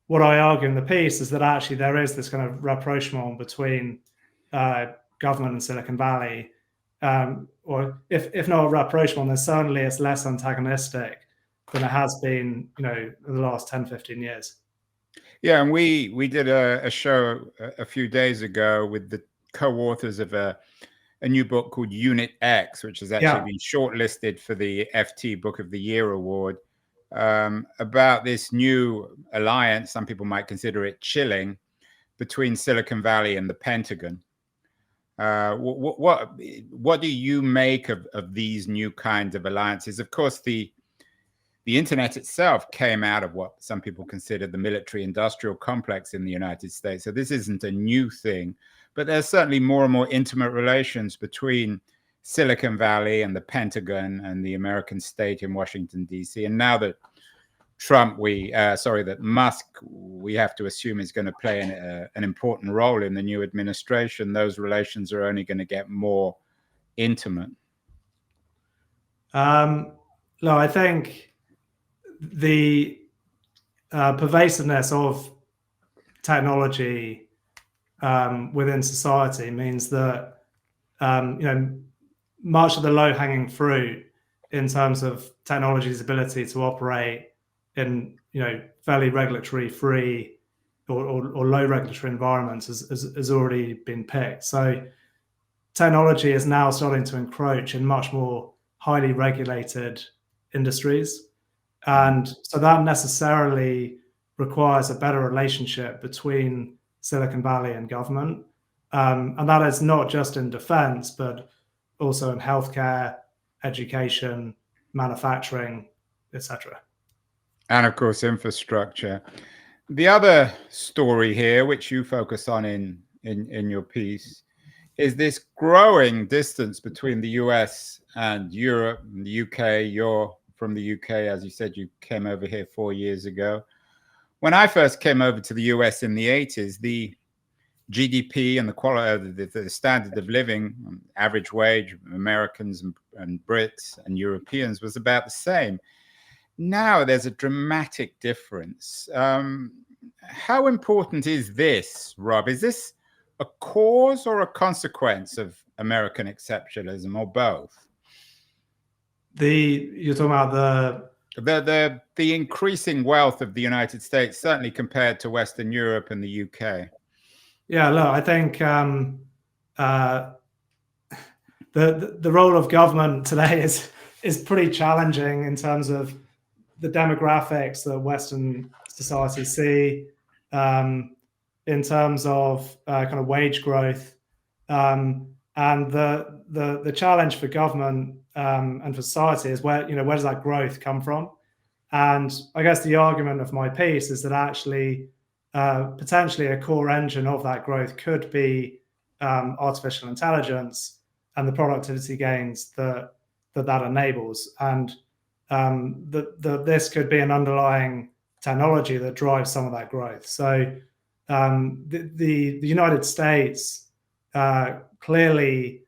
what I argue in the piece is that actually there is this kind of rapprochement between government and Silicon Valley, or if not a rapprochement, then certainly it's less antagonistic than it has been, in the last 10, 15 years. Yeah, and we did a show a few days ago with the co-authors of a new book called Unit X, which has actually been shortlisted for the FT Book of the Year award, about this new alliance, some people might consider it chilling, between Silicon Valley and the Pentagon. What do you make of these new kinds of alliances? Of course, the internet itself came out of what some people consider the military-industrial complex in the United States. So this isn't a new thing, but there's certainly more and more intimate relations between Silicon Valley and the Pentagon and the American state in Washington, D.C. And now that that Musk, we have to assume, is going to play an important role in the new administration, those relations are only going to get more intimate. No, I think the pervasiveness of technology within society means that much of the low-hanging fruit in terms of technology's ability to operate in fairly regulatory-free or low regulatory environments has already been picked. So technology is now starting to encroach in much more highly regulated industries, and so that necessarily requires a better relationship between Silicon Valley and government, and that is not just in defense, but also in healthcare, education, manufacturing, etc. And of course, infrastructure. The other story here, which you focus on in your piece, is this growing distance between the US and Europe and the UK. You're from the UK, as you said, you came over here 4 years ago. When I first came over to the US in the 80s, the GDP and the quality, the standard of living, average wage, Americans and Brits and Europeans was about the same. Now there's a dramatic difference. How important is this, Rob? Is this a cause or a consequence of American exceptionalism, or both? You're talking about the increasing wealth of the United States, certainly compared to Western Europe and the UK. Yeah, look, I think the role of government today is pretty challenging in terms of the demographics that Western society see, in terms of kind of wage growth, and the challenge for government and for society is where does that growth come from? And I guess the argument of my piece is that actually potentially a core engine of that growth could be artificial intelligence and the productivity gains that enables, and this could be an underlying technology that drives some of that growth. So the United States clearly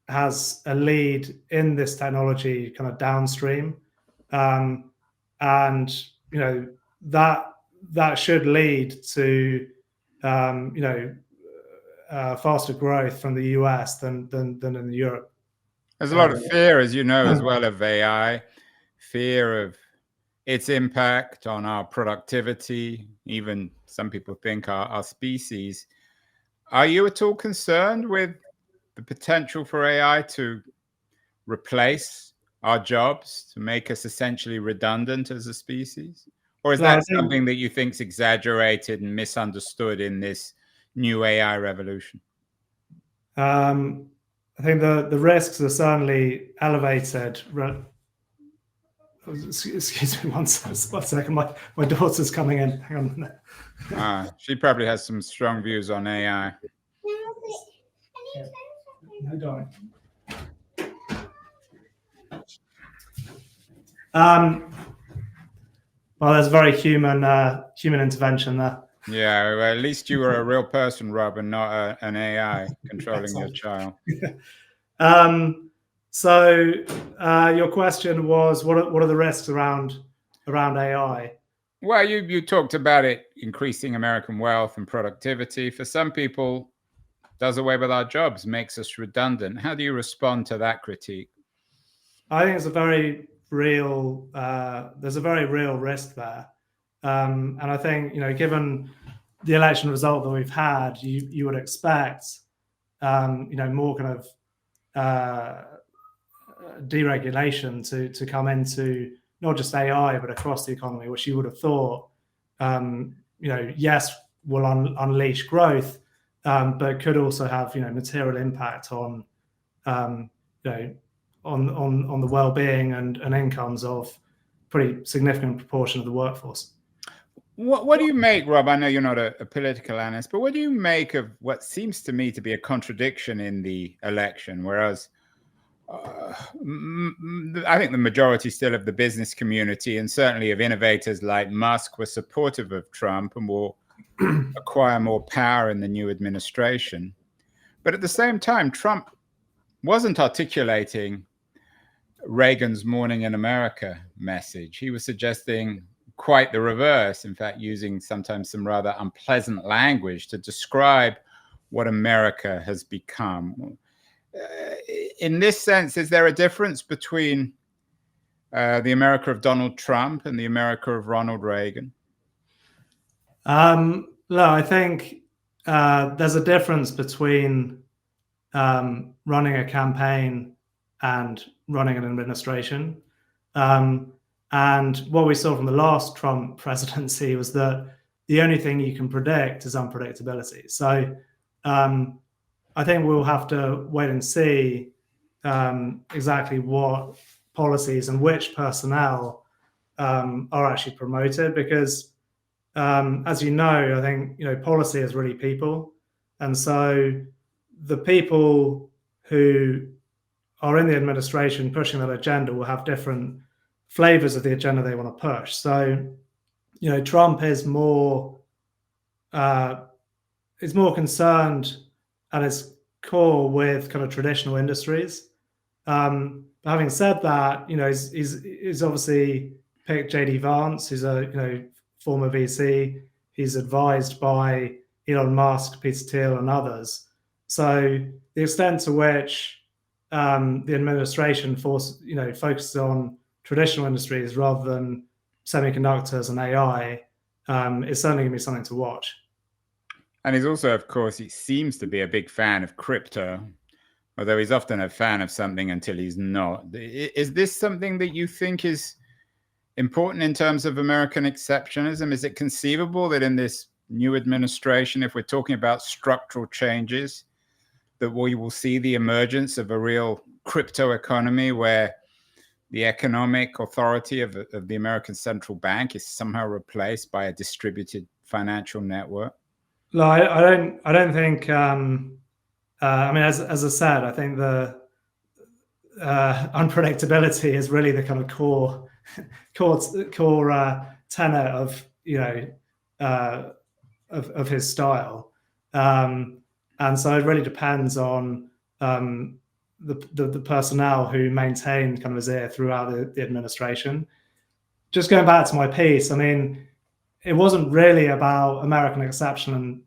has a lead in this technology kind of downstream, and that should lead to faster growth from the US than in Europe. There's a lot of fear, as you know, as well, of AI, fear of its impact on our productivity, even some people think our species. Are you at all concerned with the potential for AI to replace our jobs, to make us essentially redundant as a species? Or is that something that you think is exaggerated and misunderstood in this new AI revolution? I think the risks are certainly elevated. Excuse me one second. My daughter's coming in. Hang on a minute. She probably has some strong views on AI. No, don't. Well, there's very human intervention there. Yeah, well, at least you were a real person, Rob, and not an AI controlling your child. So your question was, what are the risks around AI? Well, you talked about it increasing American wealth and productivity. For some people, does away with our jobs, makes us redundant. How do you respond to that critique? I think it's a very real. There's a very real risk there, and I think, given the election result that we've had, you would expect more kind of deregulation to come into not just AI but across the economy, which you would have thought, yes, will unleash growth, but could also have material impact on the well-being and incomes of pretty significant proportion of the workforce. What do you make, Rob? I know you're not a political analyst, but what do you make of what seems to me to be a contradiction in the election? Whereas I think the majority still of the business community and certainly of innovators like Musk were supportive of Trump and will acquire more power in the new administration. But at the same time, Trump wasn't articulating Reagan's Morning in America message. He was suggesting quite the reverse, in fact, using sometimes some rather unpleasant language to describe what America has become. In this sense, is there a difference between the America of Donald Trump and the America of Ronald Reagan? No, I think there's a difference between running a campaign and running an administration. And what we saw from the last Trump presidency was that the only thing you can predict is unpredictability. So I think we'll have to wait and see exactly what policies and which personnel are actually promoted, because as you know, I think policy is really people, and so the people who are in the administration pushing that agenda will have different flavors of the agenda they want to push. So Trump is more concerned at its core with kind of traditional industries. But having said that, he's obviously picked JD Vance, who's a former VC. He's advised by Elon Musk, Peter Thiel, and others. So the extent to which the administration focuses on traditional industries rather than semiconductors and AI is certainly going to be something to watch. And he's also, of course, he seems to be a big fan of crypto, although he's often a fan of something until he's not. Is this something that you think is important in terms of American exceptionalism? Is it conceivable that in this new administration, if we're talking about structural changes, that we will see the emergence of a real crypto economy where the economic authority of the American central bank is somehow replaced by a distributed financial network? No, I don't think. I mean, as I said, I think the unpredictability is really the kind of core tenet of his style, and so it really depends on the personnel who maintain kind of his ear throughout the administration. Just going back to my piece, I mean, it wasn't really about American exceptionalism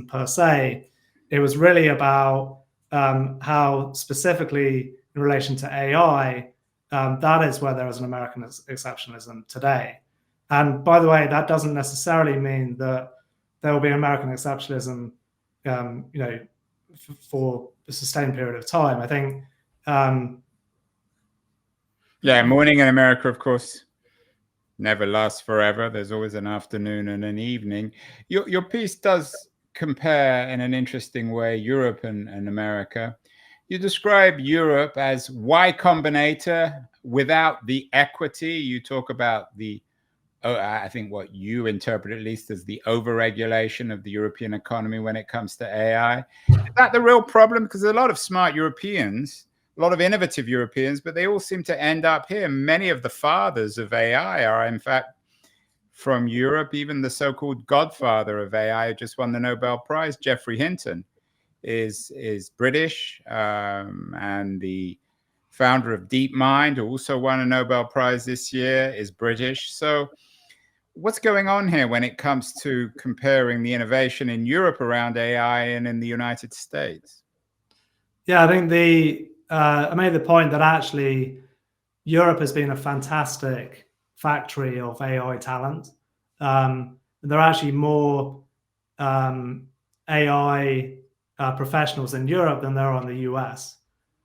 per se. It was really about how specifically in relation to AI, that is where there is an American exceptionalism today. And by the way, that doesn't necessarily mean that there will be American exceptionalism, for a sustained period of time. I think. Morning in America, of course, never lasts forever. There's always an afternoon and an evening. Your piece does compare in an interesting way Europe and America. You describe Europe as Y Combinator without the equity. You talk about the I think what you interpret at least as the overregulation of the European economy when it comes to AI. Is that the real problem? Because there's a lot of smart Europeans, a lot of innovative Europeans, but they all seem to end up here. Many of the fathers of AI are, in fact, from Europe. Even the so-called godfather of AI who just won the Nobel Prize, Geoffrey Hinton, is British, and the founder of DeepMind, who also won a Nobel Prize this year, is British. So what's going on here when it comes to comparing the innovation in Europe around AI and in the United States? Yeah, I think I made the point that actually Europe has been a fantastic factory of AI talent. There are actually more AI professionals in Europe than there are in the US.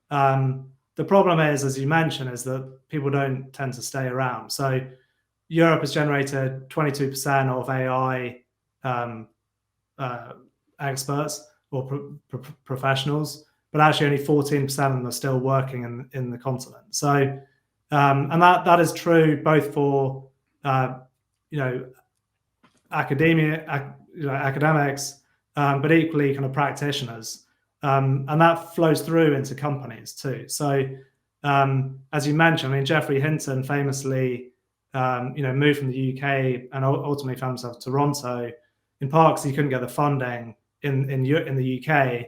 The problem is, as you mentioned, is that people don't tend to stay around. So Europe has generated 22% of AI experts or professionals, but actually only 14% of them are still working in the continent. So, and that is true both for academics, but equally kind of practitioners, and that flows through into companies too. So, as you mentioned, I mean, Geoffrey Hinton famously, moved from the UK and ultimately found himself in Toronto, in part because he couldn't get the funding in the UK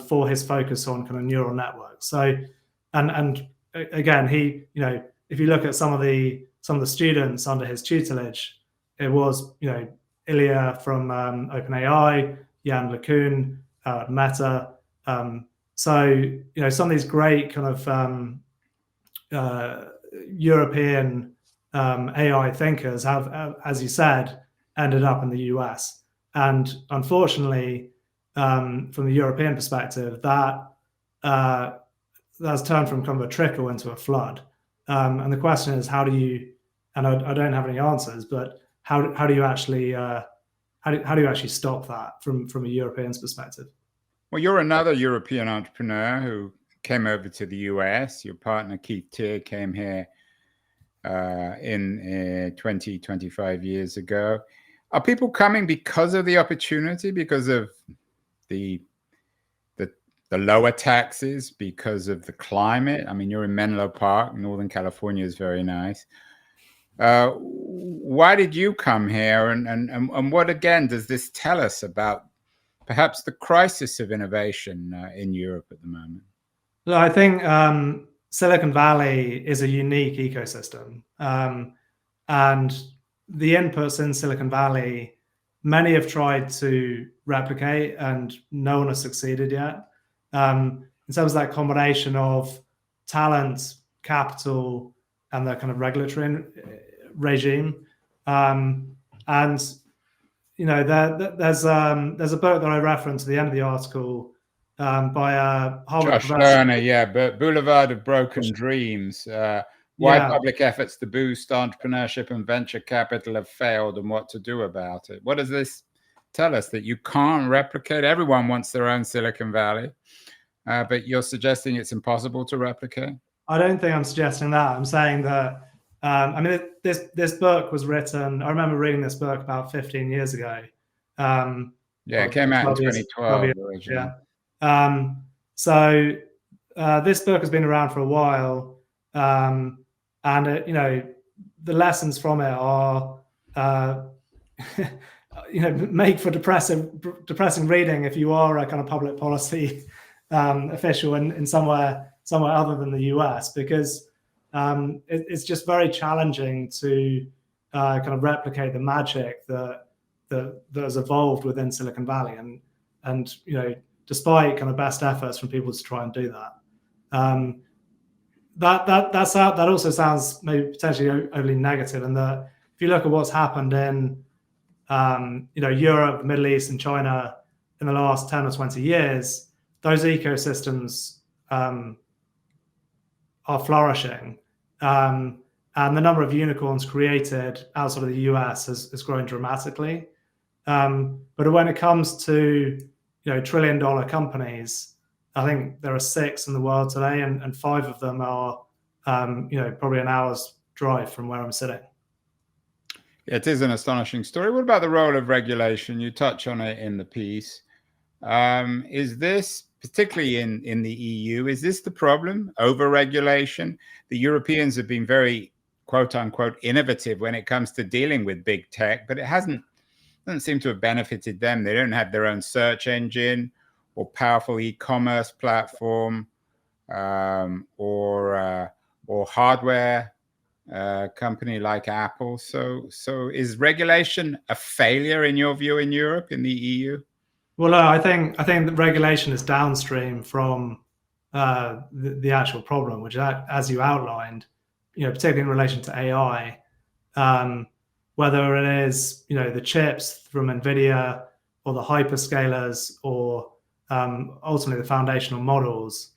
for his focus on kind of neural networks. So, and again, he, if you look at some of the students under his tutelage, it was, Ilya from OpenAI, Jan LeCun, Meta. So, some of these great kind of European AI thinkers have, as you said, ended up in the US. And unfortunately, from the European perspective, that's turned from kind of a trickle into a flood. And the question is, how do you, and I don't have any answers, but how do you actually stop that from a European's perspective? Well, you're another European entrepreneur who came over to the US. Your partner, Keith Teare, came here in 25 years ago. Are people coming because of the opportunity, because of the lower taxes, because of the climate? I mean, you're in Menlo Park, Northern California is very nice. Why did you come here, and what again does this tell us about perhaps the crisis of innovation in Europe at the moment? Well, I think Silicon Valley is a unique ecosystem, and the inputs in Silicon Valley, many have tried to replicate and no one has succeeded yet. In terms of that combination of talent, capital, and the kind of regulatory regime. And there's a book that I referenced at the end of the article by Harvard Josh Lerner, Boulevard of Broken Dreams. Why public efforts to boost entrepreneurship and venture capital have failed and what to do about it. What does this tell us? That you can't replicate? Everyone wants their own Silicon Valley, but you're suggesting it's impossible to replicate? I don't think I'm suggesting that. I'm saying that, I mean, this book was written, I remember reading this book about 15 years ago. It came out in 2012. Yeah. So this book has been around for a while. And the lessons from it are, make for depressing reading if you are a kind of public policy official in somewhere other than the US, because it's just very challenging to kind of replicate the magic that has evolved within Silicon Valley, and despite kind of best efforts from people to try and do that. That also sounds maybe potentially overly negative, and that if you look at what's happened in Europe, the Middle East, and China in the last 10 or 20 years, those ecosystems are flourishing, and the number of unicorns created outside of the US has grown dramatically. But when it comes to trillion-dollar companies, I think there are 6 in the world today, and 5 of them are probably an hour's drive from where I'm sitting. It is an astonishing story. What about the role of regulation? You touch on it in the piece. Is this, particularly in the EU, is this the problem? Over-regulation? The Europeans have been very, quote unquote, innovative when it comes to dealing with big tech, but it doesn't seem to have benefited them. They don't have their own search engine or powerful e-commerce platform, or hardware company like Apple. So is regulation a failure in your view in Europe, in the EU? Well, I think that regulation is downstream from the actual problem, which, as you outlined, particularly in relation to AI, whether it is the chips from NVIDIA or the hyperscalers or ultimately the foundational models,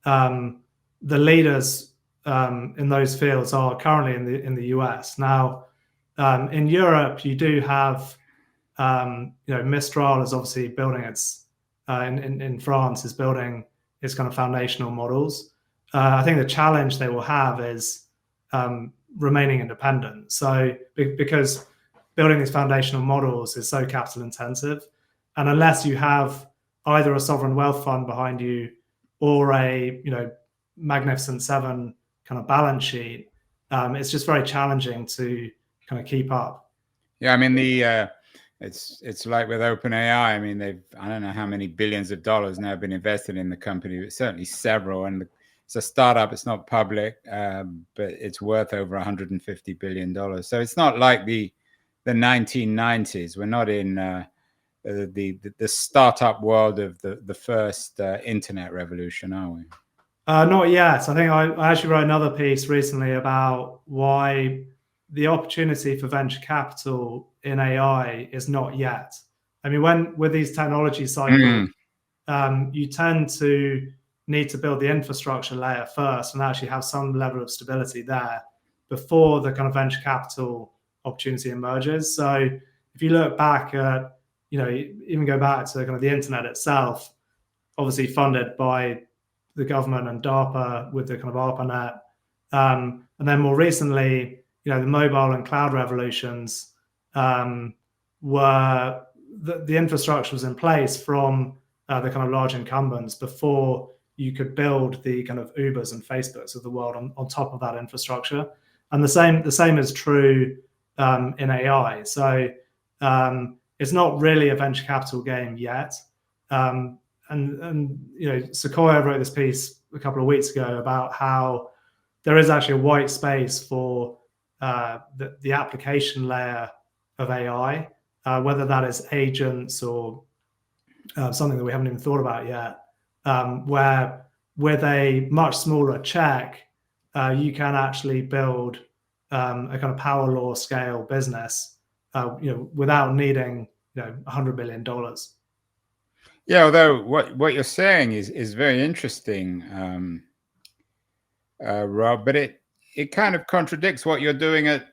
the leaders in those fields are currently in the US. Now, in Europe, you do have Mistral is obviously building its in France is building its kind of foundational models. I think the challenge they will have is remaining independent. So because building these foundational models is so capital intensive, and unless you have either a sovereign wealth fund behind you or a Magnificent Seven kind of balance sheet, it's just very challenging to kind of keep up. Yeah, I mean it's like with OpenAI. I mean, I don't know how many billions of dollars now have been invested in the company, but certainly several. And it's a startup. It's not public, but it's worth over $150 billion. So it's not like the 1990s. We're not in the startup world of the first internet revolution, are we? Not yet. I think I actually wrote another piece recently about why the opportunity for venture capital in AI is not yet. I mean, with these technology cycles, you tend to need to build the infrastructure layer first and actually have some level of stability there before the kind of venture capital opportunity emerges. So if you look back at, even go back to kind of the internet itself, obviously funded by the government and DARPA with the kind of ARPANET, and then more recently, the mobile and cloud revolutions, were the infrastructure was in place from the kind of large incumbents before you could build the kind of Ubers and Facebooks of the world on top of that infrastructure. And the same is true in AI. So it's not really a venture capital game yet. And Sequoia wrote this piece a couple of weeks ago about how there is actually a white space for the application layer of AI, whether that is agents or something that we haven't even thought about yet, where with a much smaller check, you can actually build a kind of power law scale business, without needing $100 billion. Yeah, although what you're saying is very interesting, Rob, but it kind of contradicts what you're doing at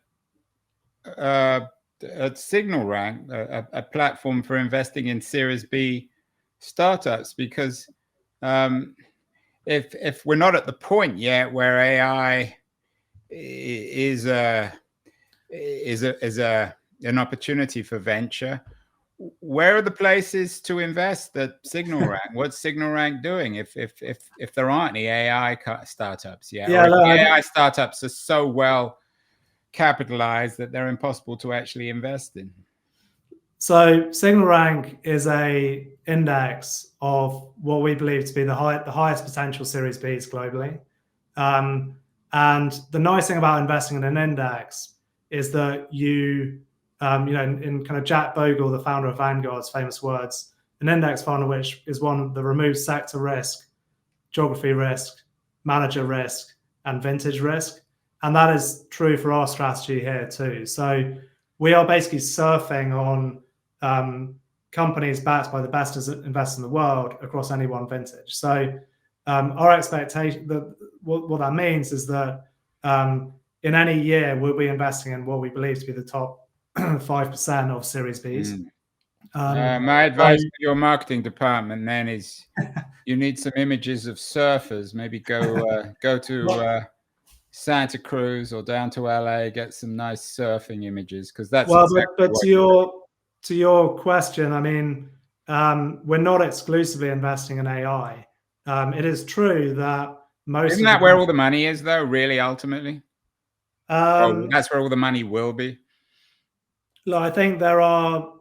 SignalRank, a platform for investing in Series B startups, because if we're not at the point yet where AI is an opportunity for venture, where are the places to invest at SignalRank? What's SignalRank doing if there aren't any AI startups yet? Yeah, or if the AI startups are so well capitalized that they're impossible to actually invest in? So SignalRank is a index of what we believe to be the highest potential Series Bs globally. And the nice thing about investing in an index is that in kind of Jack Bogle, the founder of Vanguard's famous words, an index fund which is one that removes sector risk, geography risk, manager risk, and vintage risk. And that is true for our strategy here too. So we are basically surfing on companies backed by the best investors in the world across any one vintage. So our expectation, what that means is that in any year, we'll be investing in what we believe to be the top 5% of Series Bs. My advice to your marketing department then is you need some images of surfers. Maybe go to Santa Cruz or down to LA, get some nice surfing images, because that's well. exactly But what to your question, I mean, we're not exclusively investing in AI. It is true that most isn't of that where all the money is, though? Really, ultimately, that's where all the money will be. Look, I think there are,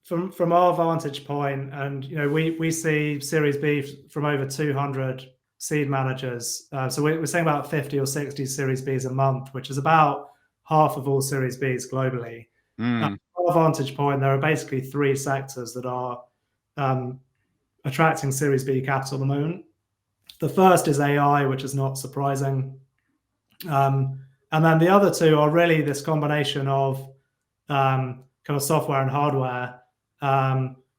from our vantage point, and we see Series B from over 200 seed managers. So we're saying about 50 or 60 Series Bs a month, which is about half of all Series Bs globally. From our vantage point, there are basically three sectors that are attracting Series B capital at the moment. The first is AI, which is not surprising. And then the other two are really this combination of kind of software and hardware,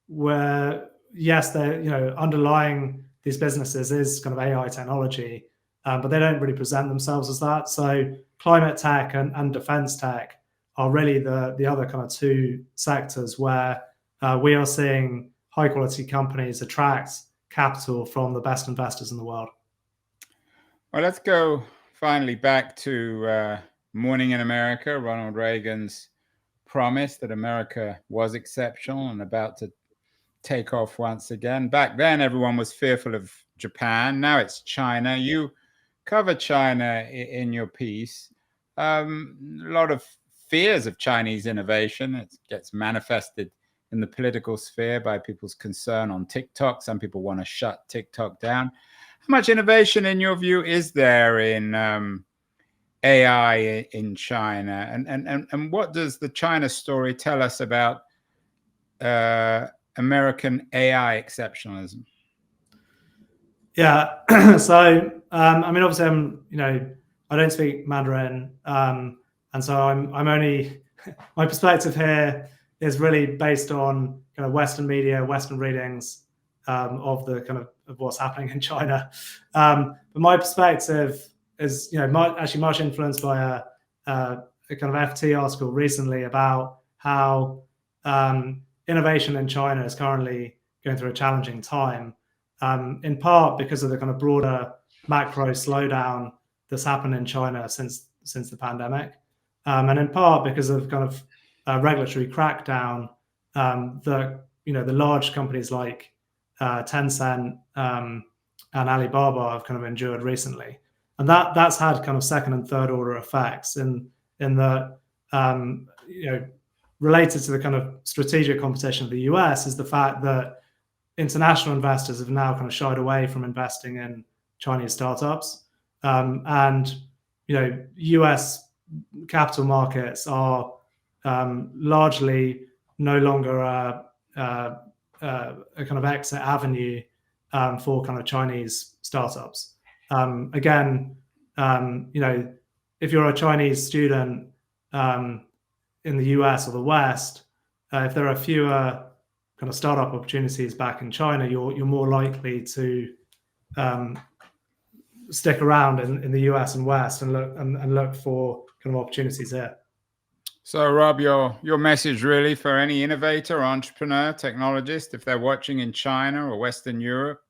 where yes, they're underlying these businesses is kind of AI technology, but they don't really present themselves as that. So climate tech and defense tech are really the other kind of two sectors where we are seeing high quality companies attract capital from the best investors in the world. Well, let's go finally back to Morning in America, Ronald Reagan's promise that America was exceptional and about to take off once again. Back then, everyone was fearful of Japan. Now it's China. You cover China in your piece. A lot of fears of Chinese innovation. It gets manifested in the political sphere by people's concern on TikTok. Some people want to shut TikTok down. How much innovation, in your view, is there in AI in China? And what does the China story tell us about American AI exceptionalism? Yeah. So, I mean, obviously, I don't speak Mandarin, and so I'm only my perspective here is really based on kind of Western media, Western readings of the kind of what's happening in China. But my perspective is, actually much influenced by a kind of FT article recently about how innovation in China is currently going through a challenging time, in part because of the kind of broader macro slowdown that's happened in China since the pandemic, and in part because of kind of regulatory crackdown that the large companies like Tencent and Alibaba have kind of endured recently, and that's had kind of second and third order effects in the related to the kind of strategic competition of the US is the fact that international investors have now kind of shied away from investing in Chinese startups, and US capital markets are largely no longer a kind of exit avenue for kind of Chinese startups. Again, if you're a Chinese student in the US or the West, if there are fewer kind of startup opportunities back in China, you're more likely to stick around in the US and West and look for kind of opportunities here. So, Rob, your message really for any innovator, entrepreneur, technologist, if they're watching in China or Western Europe,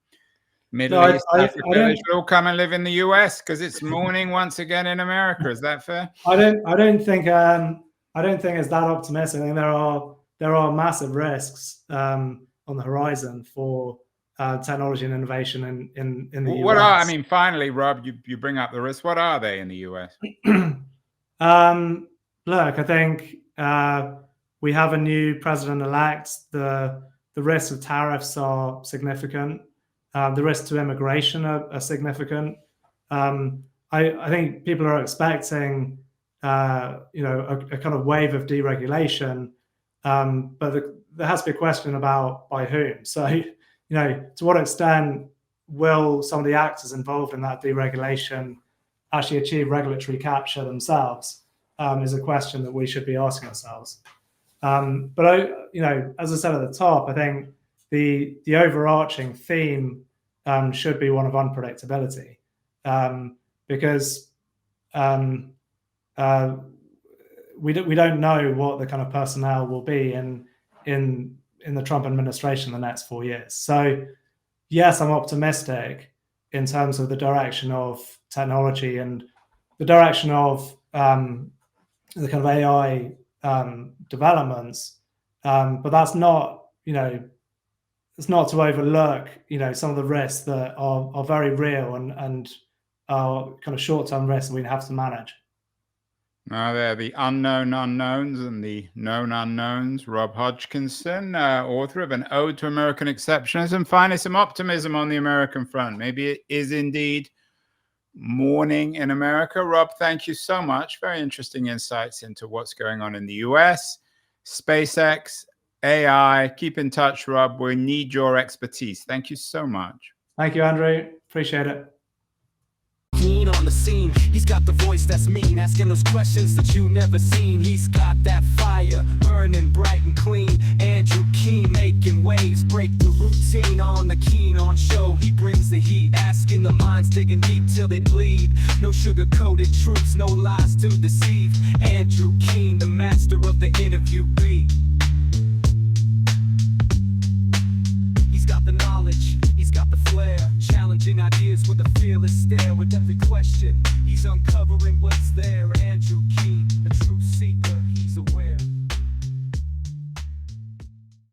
Middle East, Africa, they should all come and live in the US because it's morning once again in America. Is that fair? I don't think it's that optimistic. I think there are massive risks on the horizon for technology and innovation in the US. What are, I mean, finally, Rob, you bring up the risks. What are they in the US? Look, I think we have a new president-elect. The risks of tariffs are significant. The risks to immigration are significant. I think people are expecting a kind of wave of deregulation, but there has to be a question about by whom. So, to what extent will some of the actors involved in that deregulation actually achieve regulatory capture themselves? Is a question that we should be asking ourselves. But as I said at the top, I think the overarching theme should be one of unpredictability, because we don't know what the kind of personnel will be in the Trump administration in the next 4 years. So yes, I'm optimistic in terms of the direction of technology and the direction of the kind of AI developments, but that's not, it's not to overlook, some of the risks that are very real and are kind of short-term risks we have to manage. Now, they're the unknown unknowns and the known unknowns. Rob Hodgkinson, author of An Ode to American Exceptionalism. Finally, some optimism on the American front. Maybe it is indeed morning in America. Rob, thank you so much. Very interesting insights into what's going on in the US, SpaceX, AI. Keep in touch, Rob. We need your expertise. Thank you so much. Thank you, Andrew. Appreciate it. On the scene, he's got the voice that's mean, asking those questions that you never seen. He's got that fire, burning bright and clean. Andrew Keen making waves, break the routine on the Keen on show. He brings the heat, asking the minds, digging deep till they bleed. No sugar-coated truths, no lies to deceive. Andrew Keen, the master of the interview beat. He's got the knowledge, he's got the flair, challenging ideas with a fearless stare. With every question, he's uncovering what's there. Andrew Keen, a truth seeker, he's aware.